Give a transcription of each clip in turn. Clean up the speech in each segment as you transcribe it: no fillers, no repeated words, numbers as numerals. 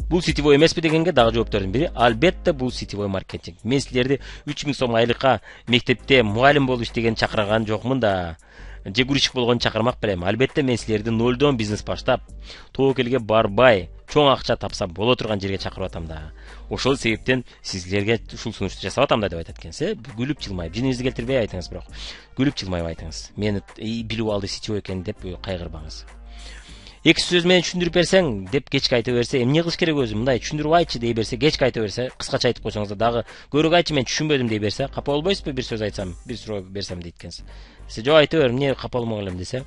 Бул сетевой эмеспи дегенге дагы жооптордун бири албетте бул сетевой маркетинг. Мен силерди 3000 сом айлыкка мектепте мугалим болуп иштеген чакырган жокмун да. Же грузчик болгон чакырмак белем. Албетте мен силерди нолдон бизнес баштап, тоокелге барбай, чоң акча тапса боло турган жерге чакырып атам да. Ошол себептен сиздерге ушул сунушту жасап атам да деп айтат экенсиз. Күлүп жылмайып, жинибизди келтирбей айтыңыз бирок. Күлүп жылмайып айтыңыз. Мени билип алды сетевой экен деп кайгырбаңыз. Эки сөз менен түшүндүрүп берсең деп кечке айта берсе, эмне кылыш керек өзү? Мындай түшүндүрүп айтчы дей берсе, кечке айта берсе, кыскача айтып койсоңуз дагы көрөк айтчы мен түшүнбөдүм дей берсе, капа болбойсузбу бир сөз айтсам, бир суроо берсем дейт экенсиз. Сиз жок айта бер, эмне капа болмок элем десе,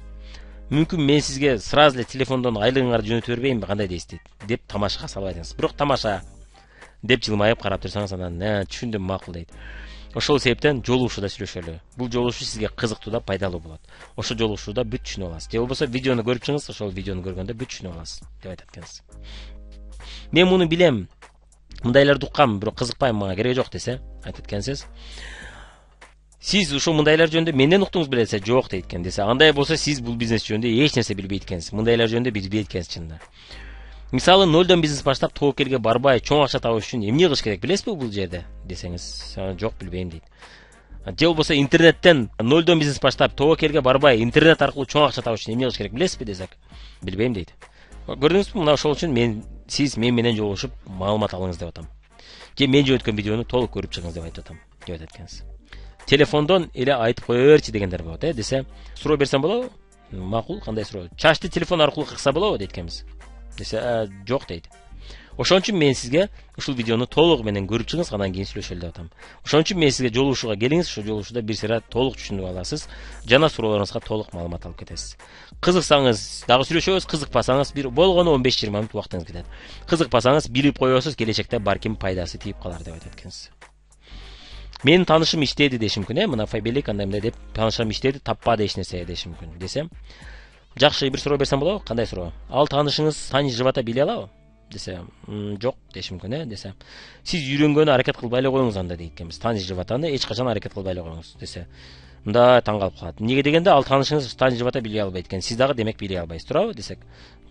мүмкүн мен сизге сразу эле телефондон айлыгыңарды жөнөтө бербейинби, кандай дейсиз деп тамашага салып айтыңыз. Бирок тамаша деп жылмайып карап турсаңыз анан түшүндүм, макул дейт. Ошол себептен жолугушууда сүйлөшөлү. Бул жолугушуу сизге кызыктуу да пайдалуу болот. Ошо жолугушууда бүт түшүнүп аласыз. Же болбосо видеону көрүп чыгыңыз, ошол видеону көргөндө бүт түшүнүп аласыз деп айтат экенсиз. Мен муну билем. Мындайларды уккам, бирок кызыкпайм, мага кереги жок десе, айтат экенсиз. Сиз ушул мындайлар жөнүндө менден уктуңуз беле десе, жок дейт экен десе, андай болсо сиз бул бизнес жөнүндө эч нерсе билбейт экенсиз. Мындайлар жөнүндө билбейт экенсиз чынында. Мисалы, нолдон бизнес баштап тоокелге барбай, чоң акча табыш үчүн эмне кылыш керек билесизби бул жерде десеңиз, жок билбейм дейт. Же болбосо интернеттен нолдон бизнес баштап тоокелге барбай, интернет аркылуу чоң акча табыш үчүн эмне кылыш керек билесизби десек, билбейм дейт. Көрдүңүзбү, мына ошол үчүн сиз мен менен жолугушуп маалымат алыңыз деп атам. Же мен жөнөткөн видеону толук көрүп чыгыңыз деп айтып атам, деп айтат экенсиз. Телефондон эле айтып кое берчи дегендер болот, десе, суроо берсем болобу? Макул, кандай суроо? Чачты телефон аркылуу кыкса болобу дейт экенбиз. Десе, жок дейт. Ошон үчүн мен сизге ушул видеону толук менен көрүп чыгыңыз, андан кийин сүйлөшөлү деп атам. Ошон үчүн мен сизге жолугушууга келиңиз, ошол жолугушууда бир сыйра толук түшүнүп аласыз, жана суроолоруңузга толук маалымат алып кетесиз. Кызыксаңыз дагы сүйлөшөбүз, кызыкпасаңыз бир болгону 15-20 мүнөт убактыңыз кетет. Кызыкпасаңыз билип коесуз, келечекте балким пайдасы тийип калар деп айтат экенсиз. Менин таанышым иштеди дешим мүмкүн, мына Файбели кандай мындай деп таанышым иштеди, таппады эч нерсе дешим мүмкүн десем. Жакшы, бир суроо берсем болобу? Кандай суроо? Ал таанышыңыз Тани живота биле алабы? Десе, жок дешим мүмкүн, десе. Сиз үйрөнгөнү аракет кылбай эле коюңуз анда дейт экенбиз. Тани животаны эч качан аракет кылбай эле коюңуз десе. Мында таң калып калат. Эмнеге дегенде, ал таанышыңыз Тани живота биле албайт экен. Сиз дагы демек биле албайсыз, туурабы десек.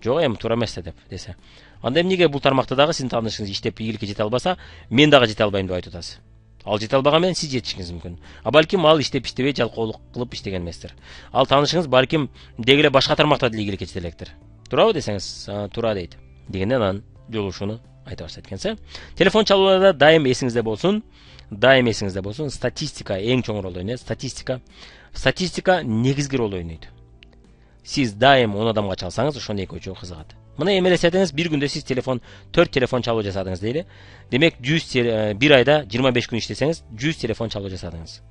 Жок, туура эмес деп десе. Анда эмнеге бул тармакта дагы сиздин таанышыңыз иштеп ийгиликке жете албаса, мен дагы жете албайм деп айтып атасыз. Ал жете албаган менен сиз жетишиңиз мүмкүн. Балким ал иштеп-иштебей жалкоолук кылып иштеген эместир. Ал таанышыңыз балким деги эле башка тармакта деле ийгиликке жете электир. Туурабы десеңиз, туура дейт. Дегенде анан жолугушууну айта баштайт экенсиз. Телефон чалууларда дайым эсиңизде болсун, статистика эң чоң рол ойнойт. Статистика негизги рол ойнойт. Сиз дайым 10 адамга чалсаңыз, ошондо экөөчөө кызыгат. Мына эмелесетиңиз, бир күндө сиз 4 телефон чалуу жасадыңыз дейли. Демек, бир айда 25 күн иштесеңиз, 100 телефон чалуу жасадыңыз.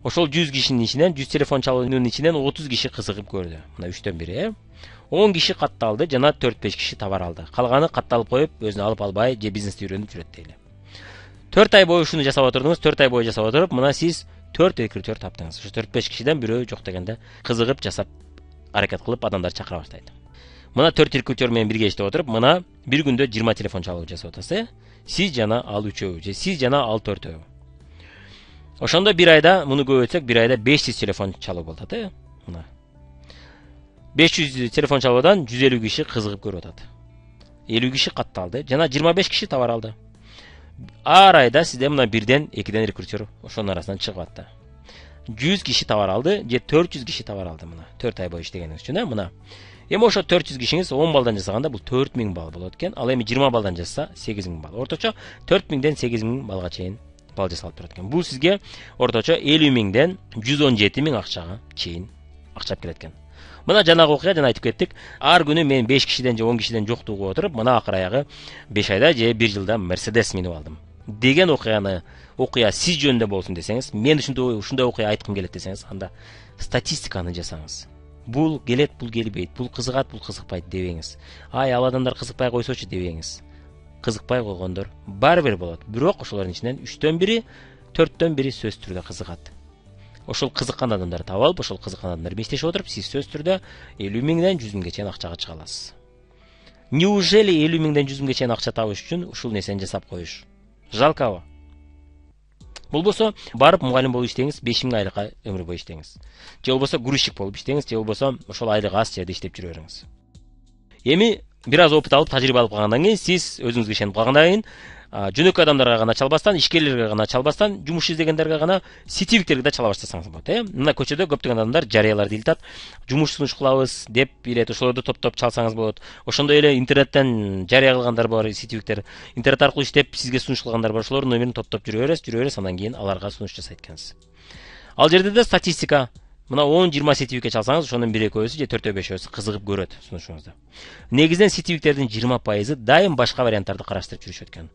Ошол 100 кишинин ичинен, 100 телефон чалуунун ичинен 30 киши кызыгып көрдү. Мына 3төн бири, 10 киши катталды, жана 4-5 киши товар алды. Калганы катталып коюп, өзүнө алып албай, же бизнести үйрөнүп жүрөт дейли. 4 ай бою ушуну жасап отурдуңуз, 4 ай бою жасап отуруп, мына сиз 4 рекрутер таптыңыз. Ошо 4-5 кишиден бирөө жок дегенде кызыгып жасап, аракет кылып адамдар чакыра баштайт. Мына 4 рекрутер менен бирге иштеп отуруп, мына бир күндө 20 телефон чалуу жасап атасыз, сиз жана ал 3-өө, же сиз жана ал 4-өө. Ошондо бир айда, муну көбөйтсөк, бир айда 500 телефон чалуу болот, мына. 500 телефон чалуудан 150 киши кызыгып көрүп атат. 50 киши катталды, жана 25 киши товар алды. Ар айда сизде мына 1ден 2ден рекрутер ошонун арасынан чыгып атты. 100 киши товар алды, же 400 киши товар алды мына. 4 ай бою иштегениңиз үчүн, мына. Эми ошо 400 кишиңиз 10 балдан жасаганда бул 4000 балл болот экен. Ал эми 20 балдан жасаса 8000 балл. Орточо 4000ден 8000 балга чейин балл жасалып турат экен. Бул сизге орточо 50000ден 117000 акчага чейин акча алып келет экен. Мына жанагы окуя, жана айтып кеттик. Ар күнү мен 5 кишиден же 10 кишиден жокту угуп отуруп, мына акыр аягы 5 айда же 1 жылда Mercedes минип алдым деген окуя сиз жөнүндө болсун десеңиз, мен ушундай окуя айткым келет десеңиз, анда статистиканы жасаңыз. Бул келет, бул келбейт, бул кызыгат, бул кызыкпайт дебеңиз. Ай, ал адамдар кызыкпай койсочу дебеңиз. Кызыкпай койгондор баары бир болот. Бирок ошолордун ичинен 3төн бири, 4төн бири сөз түрдө кызыгат. Ошол кызыккан адамдарды таап алып, ошол кызыккан адамдар менен иштешип отуруп, сиз сөз түрдө 50000ден 100 000ге чейин акчага чыга аласыз. Неужели 50000ден 100 000ге чейин акча табыш үчүн ушул нерсени жасап коюш? Жалкабы? Болбосо барып мугалим болуп иштеңиз, 5000 айлыкка өмүр бою иштеңиз. Же болбосо грузчик болуп иштеңиз, же болбосо ошол айлык аз жерде иштеп жүрө бериңиз. Эми бир аз опыт алып, тажрыйба алып калгандан кийин, сиз өзүңүзгө ишенип калгандан кийин жөнөкөй адамдарга гана чалбастан, ишкерлерге гана чалбастан, жумуш издегендерге гана сетевиктерге да чала баштасаңыз болот. Мына көчөдө көптөгөн адамдар жарыяларды илтат, жумуш сунуш кылабыз деп билет, ошолорду топтоп чалсаңыз болот. Ошондой эле интернеттен жарыя кылгандар бар, сетевиктер. Интернет аркылуу иштеп, сизге сунуш кылгандар бар. Ошолордун номерин топтоп жүрө бересиз, андан кийин аларга сунуш жасайт экенсиз. Ал жерде да статистика. Мына 10-20 сетевикке чалсаңыз, ошонун 1-2-өсү же 4-5-өсү кызыгып көрөт сунушуңузду. Негизинен сетевиктердин 20% дайым башка варианттарды караштырып жүрүшөт экен.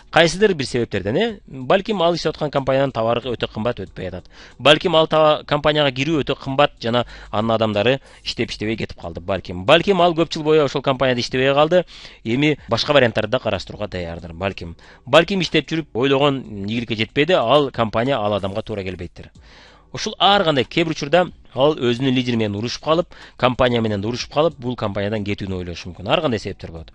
Кайсыдыр бир себептерден, балким ал иштеп аткан компаниянын товары өтө кымбат өтпөй атат. Балким ал компанияга кирүү өтө кымбат жана анын адамдары иштебей кетип калды. Балким ал көп жыл бою ошол компанияда иштебей калды. Эми башка варианттарды да караштырууга даярдыр. Балким иштеп жүрүп ойлогон ийгиликке жетпеди, ал компания ал адамга туура келбейттир. Ушул ар кандай кээ бир учурда ал өзүнүн лидери менен урушуп калып, компания менен урушуп калып, бул компаниядан кетүүнү ойлошу мүмкүн. Ар кандай себептер болот.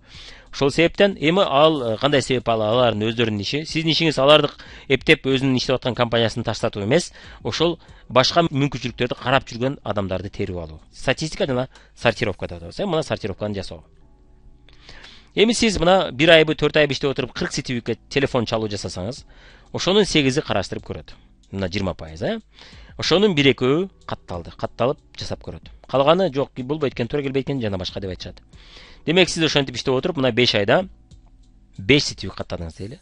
Ошол себептен эми ал кандай себеп алардын өздөрүнүн иши, сиздин ишиңиз аларды эптеп өзүнүн иштеп аткан компаниясын таштатуу эмес, ошол башка мүмкүнчүлүктөрдү карап жүргөн адамдарды терип алуу. Статистика жана сортировка деп атабыз. Мына сортировканы жасоо. Эми сиз мына 1 айбы 4 айбы иштеп отуруп 40 сетевикке телефон чалуу жасасаңыз, ошонун 8-и караштырып көрөт. Мына 20%, ошонун 1-2-өө катталып жасап көрөт. Калганы жок, болбойт экен, туура келбейт экен жана башка деп айтышат. Демек сиз ошентип иштеп отуруп, мына 5 айда 5 сетевик каттадыңыз дейли.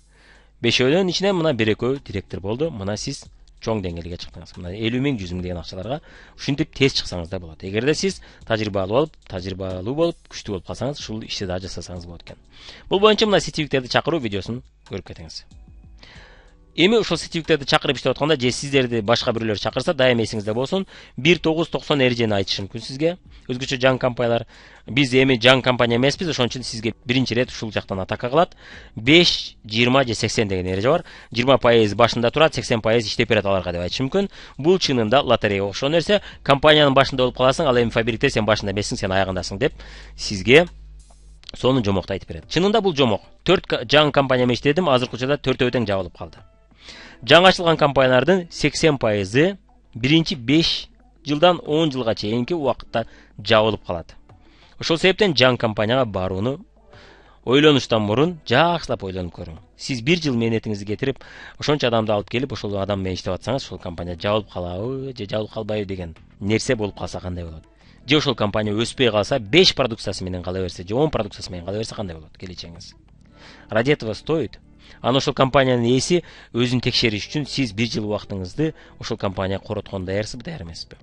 5өөнүн ичинен мына 1-2-өө директор болду. Мына сиз чоң деңгээлге чыктыңыз. Мына 50 миң, 100 миң деген акчаларга ушинтип тез чыксаңыз да болот. Эгерде сиз тажрыйбалуу болуп, күчтүү болуп калсаңыз, ушул ишти да жасасаңыз болот экен. Бул боюнча мына сетевиктерди чакыруу видеосун көрүп кетиңиз. Эми ушул сетевиктерди чакырып иштеп атканда же сиздерди башка бирөөлөр чакырса, дайым эсиңизде болсун, 1990 эрежени айтышы мүмкүн сизге. Өзгөчө жаңы компаниялар, биз эми жаңы компания эмеспиз, ошон үчүн сизге биринчи рет ушул жактан атака кылат. 5, 20 же 80 деген эреже бар. 20% башында турат, 80% иштеп берет аларга деп айтышы мүмкүн. Бул чынында лотерея окшогон нерсе. Компаниянын башында болуп каласың, ал эми фабрикте сен башында эмессиң, сен аягындасың деп сизге сонун жомокту айтып берет. Чынында бул жомок. 4 жаңы компания менен иштедим, азыркы учурда 4 тең жабылып калды. Жаңы ачылган компаниялардын 80% биринчи 5 жылдан 10 жылга чейинки убакытта жабылып калат. Ошол себептен жаңы компанияга барууну ойлонуштан мурун жакшылап ойлонуп көрүң. Сиз 1 жыл мээнетиңизди кетирип, ошончо адамды алып келип, ошол адам менен иштеп атсаңыз, ошол компания жабылып калабы же жабылып калбайбы деген нерсе болуп калса кандай болот? Же ошол компания өспөй калса, 5 продукциясы менен кала берсе, же 10 продукциясы менен кала берсе кандай болот келечегиңиз? Ради этого стоит. Аны ошол компаниянын ээси өзүн текшериш үчүн сиз 1 жыл убактыңызды ошол компанияга короткон даярсызбы, даяр эмессизби?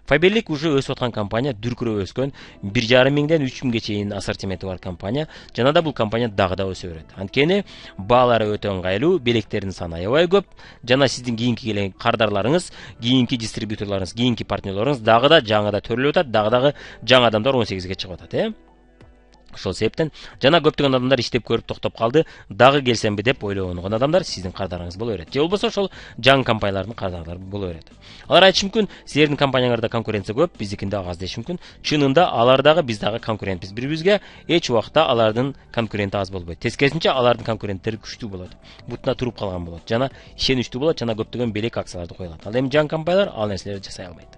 Фаберлик уже өсүп аткан компания, дүркүрөп өскөн, 1,5 миңден 3 миңге чейин ассортименти бар компания, жана да бул компания дагы да өсө берет. Анткени баалары өтө ыңгайлуу, белектердин саны аябай көп, жана сиздин кийинки кардарларыңыз, кийинки дистрибьюторлоруңуз, кийинки партнерлоруңуз дагы да жаңыда төрөлүп атат, дагы жаңы адамдар 18ге чыгып атат, Ошол себептен жана көптөгөн адамдар иштеп көрүп токтоп калды, дагы келсемби деп ойлогон адамдар сиздин кардарыңыз боло берет. Же болбосо ошол жаңы компаниялардын кардарлары боло берет. Алар айтышы мүмкүн, силердин компанияңарда конкуренция көп, биздикинде аз деши мүмкүн. Чынында алар дагы биз дагы конкурентпиз бири-бирибизге, эч убакта алардын конкуренти аз болбойт. Тескерисинче алардын конкуренттери күчтүү болот. Бутуна туруп калган болот, жана ишеничтүү болот, жана көптөгөн белек акцияларды коюлат. Ал эми жаңы компаниялар ал нерселерди жасай албайт.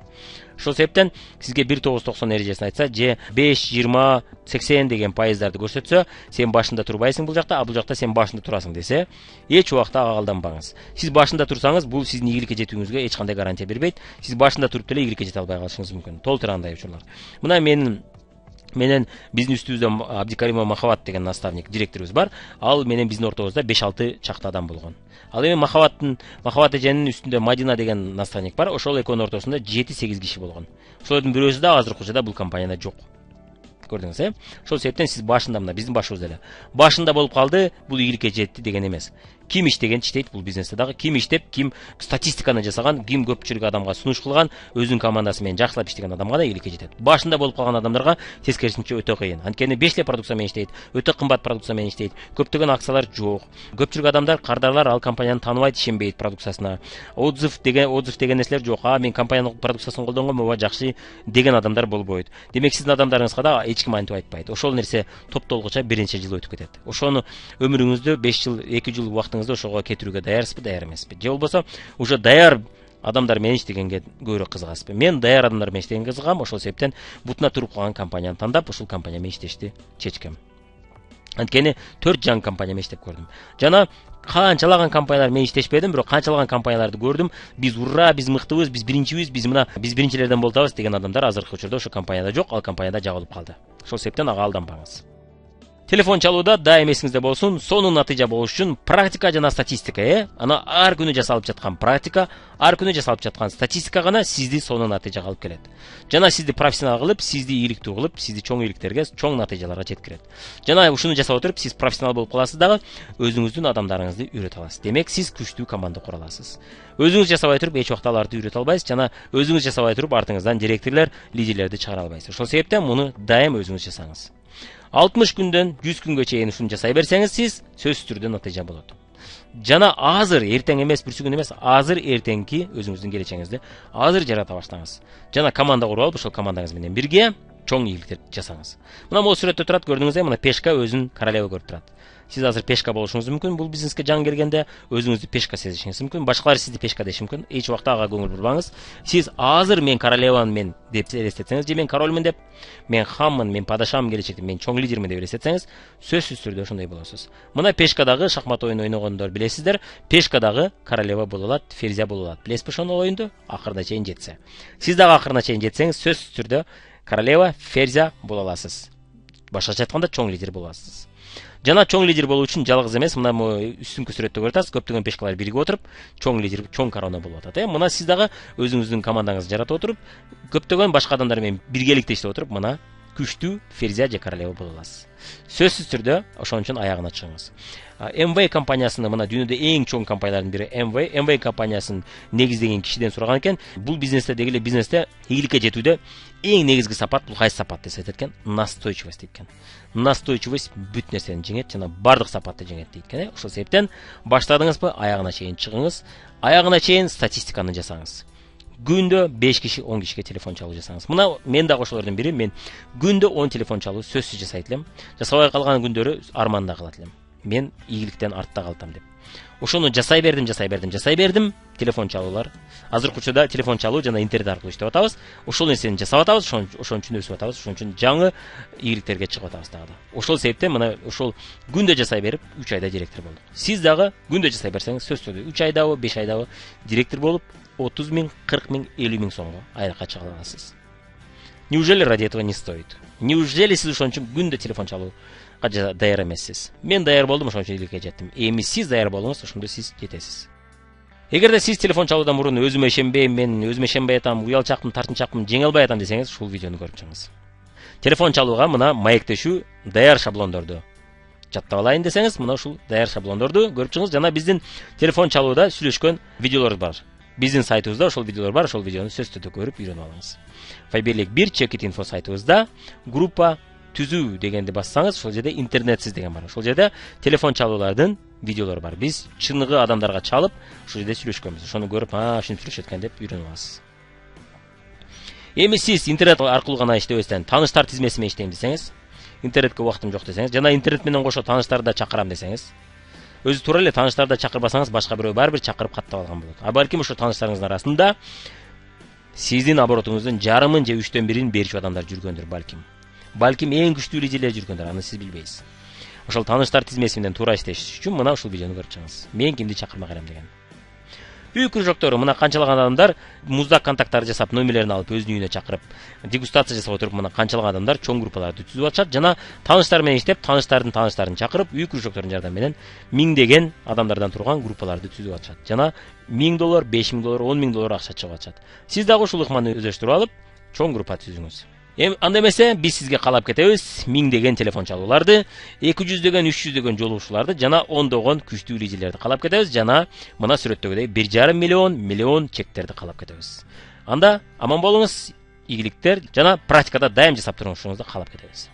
Ошол себептен сизге 1990 эрежесин айтса, же 5, 20, 80 деген пайыздарды көрсөтсө, сен башында турбайсың бул жакта, а бул жакта сен башында турасың десе, эч убакта алданбаңыз. Сиз башында турсаңыз, бул сиздин ийгиликке жетүүңүзгө эч кандай гарантия бербейт. Сиз башында туруп деле ийгиликке жете албай калышыңыз мүмкүн. Толтура андай учурлар. Мына менен биздин үстүбүздө Абдикаримова Махабат деген наставник, директорубуз бар. Ал менен биздин ортобузда 5-6 чакта адам болгон. Ал эми Махабат эженин үстүндө Мадина деген наставник бар. Ошол экөөнүн ортосунда 7-8 киши болгон. Ошолордун бирөөсү да азыркы учурда бул компанияда жок. Көрдүңүз, Ошол себептен сиз башында мына биздин башыбыз эле. Башында болуп калды, бул ийгиликке жетти деген эмес. Ким иштеген иштейт бул бизнесте дагы. Ким иштеп, ким статистиканы жасаган, ким көпчүлүк адамга сунуш кылган, өзүнүн командасы менен жакшылап иштеген адамга да ийгиликке жетет. Башында болуп калган адамдарга тескерисинче өтө кыйын. Анткени 5 продукция менен иштейт, өтө кымбат продукция менен иштейт. Көптөгөн акциялар жок. Көпчүлүк адамдар, кардарлар ал компанияны тааныбайт, ишенбейт продукциясына. Отзыв деген нерселер жок. Мен компаниянын продукциясын колдонгом, ооба жакшы деген адамдар болбойт. Демек сиздин адамдарыңызга да эч ким антип айтпайт. Ошол нерсе топтолгуча бир нече жыл өтүп кетет. Ошону өмүрүңүздө 5 жыл, 2 жыл убактыңызды ошого кетирүүгө даярсызбы, даяр эмеспи? Же болбосо уже даяр адамдар менен иштегенге көбүрөөк кызыгасызбы? Мен даяр адамдар менен иштегенге кызыгам, ошол себептен бутуна туруп калган компанияны тандап, ушул компания менен иштешти чечкем. Анткени 4 жаңы компания менен иштеп көрдүм. Жана канчалаган компаниялар менен иштешпедим, бирок канчалаган компанияларды көрдүм. Биз ура, биз мыктыбыз, биз биринчибиз, биз биринчилерден болуп атабыз деген адамдар азыркы учурда ошо компанияда жок, ал компанияда жабылып калды. Ошол себептен ага алданбаңыз. Телефон чалууда дайым эсиңизде болсун, сонун натыйжа болуш үчүн практика жана статистика, ана ар күнү жасалып жаткан практика, ар күнү жасалып жаткан статистика гана сизди сонун натыйжага алып келет. Жана сизди профессионал кылып, сизди ийгиликтүү кылып, сизди чоң ийгиликтерге, чоң натыйжаларга жеткирет. Жана ушуну жасап отуруп, сиз профессионал болуп каласыз дагы, өзүңүздүн адамдарыңызды үйрөтө аласыз. Демек, сиз күчтүү команда кура аласыз. Өзүңүз жасабай туруп, эч убакта аларды үйрөтө албайсыз, жана өзүңүз жасабай туруп, артыңыздан директорлор, лидерлерди чыгара албайсыз. Ошол себептен муну дайым өзүңүз жасаңыз. 60 күндөн 100 күнгө чейин ушуну жасай берсеңиз, сиз сөзсүз түрдө натыйжа болот. Жана азыр, эртең эмес, бүрсү күн эмес, азыр эртеңки өзүңүздүн келечегиңизди азыр жарата баштаңыз. Жана команда куруп алып, ошол командаңыз менен бирге чоң ийгиликтер жасаңыз. Мына могу сүрөттө турат, көрдүңүз, мына пешка өзүн королева көрүп турат. Сиз азыр пешка болушуңуз мүмкүн, бул бизнеске жаңы келгенде өзүңүздү пешка сезишиңиз мүмкүн, башкалар сизди пешка деши мүмкүн. Эч убакта ага көңүл бурбаңыз. Сиз азыр мен королевамын деп элестетсеңиз, же мен корольмун деп, мен хаммын, мен падашамын келечекте, мен чоң лидермин деп элестетсеңиз, сөзсүз түрдө ошондой болосуз. Мына пешкадагы шахмат оюну ойногондор билесиздер, пешкадагы королева боло алат, ферзя боло алат. Билесизби ошону оюнду? Акырына чейин жетсе. Сиз дагы акырына чейин жетсеңиз, сөзсүз түрдө королева, ферзя боло аласыз. Башкача айтканда чоң лидер боло аласыз. Жана чоң лидер болуу үчүн жалгыз эмес, мына үстүнкү сүрөттө көрүп атасыз, көптөгөн пешкалар биригип отуруп, чоң лидер, чоң корона болуп атат. Мына сиз дагы өзүңүздүн командаңызды жаратып отуруп, көптөгөн башка адамдар менен биргеликте иштеп отуруп, мына күчтүү ферзя же королева боло аласыз. Сөзсүз түрдө ошон үчүн аягына чыгыңыз. MV компаниясынын, мына дүйнөдө эң чоң компаниялардын бири MV компаниясын негиздеген кишиден сураган экен, бул бизнесте дегеле бизнесте ийгиликке жетүүдө эң негизги сапат бул кайсы сапат деп айтат экен? Настойчивость дейт экен. Настойчивость бүт нерсени жеңет жана бардык сапатты жеңет дейт экен. Ошол себептен баштадыңызбы, аягына чейин чыгыңыз, аягына чейин статистиканы жасаңыз. Күндө 5 киши 10 кишиге телефон чалуу жасаңыз. Мына мен дагы ошолордун бири, мен күндө 10 телефон чалуу сөзсүз жасайт элем. Жасабай калган күндөрү арманда калат элем. Мен ийгиликтен артта калтам деп. Ошону жасай бердим, телефон чалуулар. Азыркы учурда телефон чалуу жана интернет аркылуу иштеп атабыз. Ошол нерсени жасап атабыз, ошон үчүн өсүп атабыз, ошон үчүн жаңы ийгиликтерге чыгып атабыз дагы. Ошол себептен мына ошол күндө жасай берип 3 айда директор болдук. Сиз дагы күндө жасай берсеңиз, сөзсүз түрдө 3 айдабы, 5 айдабы директор болуп 30 миң, 40 миң, 50 миң сомго айлыкка чыга аласыз. Неужели ради этого не стоит? Неужели сиз ошон үчүн күндө телефон чалуу даяр эмессиз? Мен даяр болдум, ошон үчүн ийгиликке жеттим. Эми сиз даяр болуңуз, ошондо сиз жетесиз. Эгерде сиз телефон чалуудан мурун өзүмө ишенбейм, мен өзүмө ишенбей атам, уялчакмын, тартынчакмын, жеңе албай атам десеңиз, ушул видеону көрүп чыгыңыз. Телефон чалууга мына маектешүү даяр шаблондорду жаттап алайын десеңиз, мына ушул даяр шаблондорду көрүп чыгыңыз. Жана биздин телефон чалууда сүйлөшкөн видеолор бар. Биздин сайтыбызда ошол видеолор бар, ошол видеону сөзсүз түрдө көрүп үйрөнүп алыңыз. Файберлик 1 Check It Info сайтыбызда группа түзүү дегенди бассаңыз, ошол жерде интернетсиз деген бар. Ошол жерде телефон чалуулардын видеолору бар. Биз чыныгы адамдарга чалып, ошол жерде сүйлөшкөнбүз. Ошону көрүп, ушинтип сүйлөшөт экен деп үйрөнүп аласыз. Эми сиз интернет аркылуу гана иштебестен тааныштар тизмеси менен иштейм десеңиз, интернетке убактым жок десеңиз, жана интернет менен кошо тааныштарды да чакырам десеңиз, өзү туура эле тааныштарды да чакырбасаңыз, башка бирөө баары бир чакырып каттап алган болот. Балким ошо тааныштарыңыздын арасында сиздин оборотуңуздун жарымын же 3/1 берүүчү адамдар жүргөндүр балким. Балким эң күчтүү лидерлер жүргөндүр, аны сиз билбейсиз. Ошол тааныштар тизмеси менен туура иштеш үчүн мына ушул видеону көрүп чыгыңыз. Мен кимди чакырмак элем деген. Үй кружоктору мына канчалаган адамдар муздак контакттарды жасап, номерлерин алып өзүнүн үйүнө чакырып, дегустация жасап отуруп, мына канчалаган адамдар чоң группаларды түзүп атышат жана тааныштар менен иштеп, тааныштарын чакырып, үй кружоктордун жардамы менен миңдеген адамдардан турган группаларды түзүп атышат. Жана $1000, $5000, $10,000 акча чыгып атышат. Сиз дагы ушул ыкманы өздөштүрүп алып, чоң группа түзүңүз. Анда эмесе биз сизге калап кетебиз миңдеген телефон чалууларды, 200дөгөн, 300дөгөн жолугушууларды жана ондогон күчтүү лидерлерди калап кетебиз жана мына сүрөттөгүдөй 1,5 миллион чектерди калап кетебиз. Анда аман болуңуз, ийгиликтер жана практикада дайым жасап туруңузду каалап кетебиз.